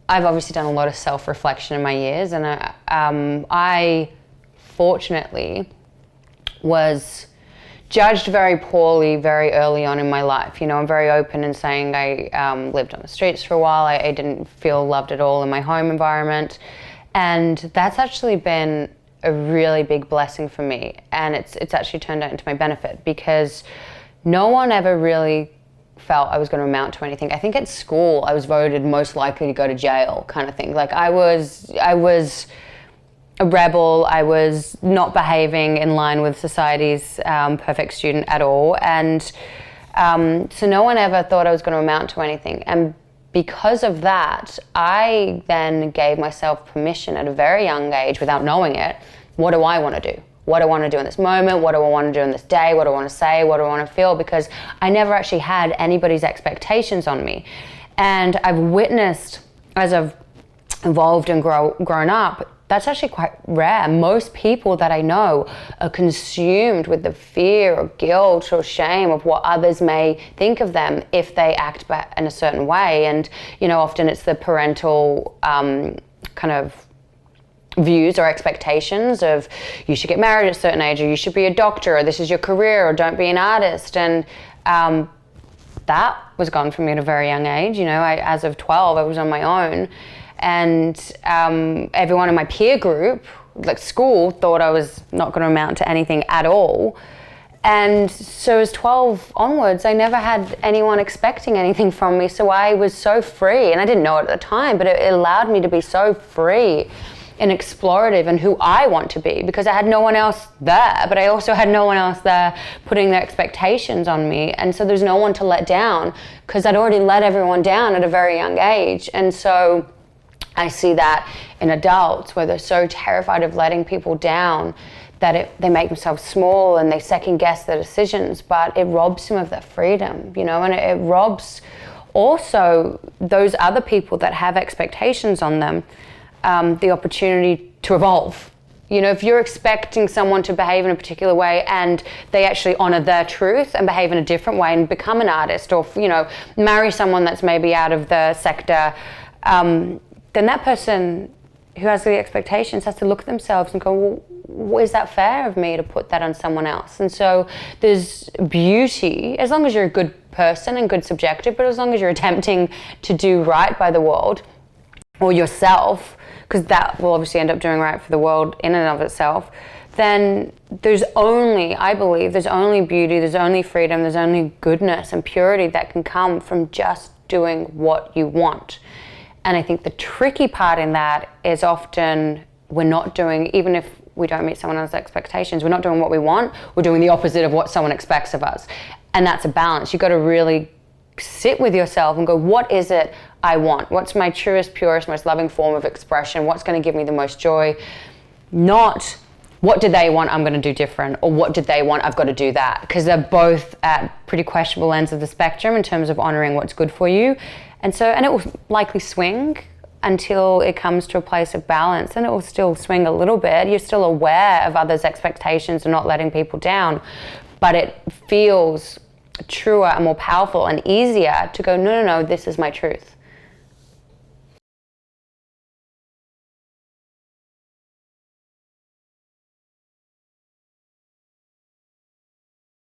I've obviously done a lot of self-reflection in my years, and I fortunately was judged very poorly very early on in my life. You know, I'm very open in saying I lived on the streets for a while. I didn't feel loved at all in my home environment. And that's actually been a really big blessing for me. And it's actually turned out into my benefit, because no one ever really felt I was going to amount to anything. I think at school I was voted most likely to go to jail kind of thing. Like I was a rebel. I was not behaving in line with society's perfect student at all. And so no one ever thought I was going to amount to anything. And because of that, I then gave myself permission at a very young age, without knowing it, what do I want to do? What do I want to do in this moment? What do I want to do in this day? What do I want to say? What do I want to feel? Because I never actually had anybody's expectations on me. And I've witnessed, as I've evolved and grown up, that's actually quite rare. Most people that I know are consumed with the fear or guilt or shame of what others may think of them if they act in a certain way. And, you know, often it's the parental kind of views or expectations of you should get married at a certain age, or you should be a doctor, or this is your career, or don't be an artist. And that was gone from me at a very young age. You know, as of 12, I was on my own. And everyone in my peer group, like school, thought I was not going to amount to anything at all. And so as 12 onwards, I never had anyone expecting anything from me. So I was so free, and I didn't know it at the time, but it allowed me to be so free and explorative in who I want to be, because I had no one else there, but I also had no one else there putting their expectations on me. And so there's no one to let down, because I'd already let everyone down at a very young age. And so I see that in adults, where they're so terrified of letting people down that they make themselves small and they second guess their decisions, but it robs them of their freedom, you know, and it robs also those other people that have expectations on them the opportunity to evolve. You know, if you're expecting someone to behave in a particular way and they actually honor their truth and behave in a different way and become an artist, or, you know, marry someone that's maybe out of the sector, then that person who has the expectations has to look at themselves and go, well, is that fair of me to put that on someone else? And so there's beauty, as long as you're a good person and good subjective, but as long as you're attempting to do right by the world or yourself, because that will obviously end up doing right for the world in and of itself, then there's only, I believe, there's only beauty, there's only freedom, there's only goodness and purity that can come from just doing what you want. And I think the tricky part in that is often we're not doing, even if we don't meet someone else's expectations, we're not doing what we want, we're doing the opposite of what someone expects of us. And that's a balance. You've got to really sit with yourself and go, what is it I want? What's my truest, purest, most loving form of expression? What's going to give me the most joy? Not what did they want, I'm going to do different, or what did they want, I've got to do that. Because they're both at pretty questionable ends of the spectrum in terms of honoring what's good for you. And it will likely swing until it comes to a place of balance, and it will still swing a little bit. You're still aware of others' expectations and not letting people down, but it feels truer and more powerful and easier to go, no, this is my truth.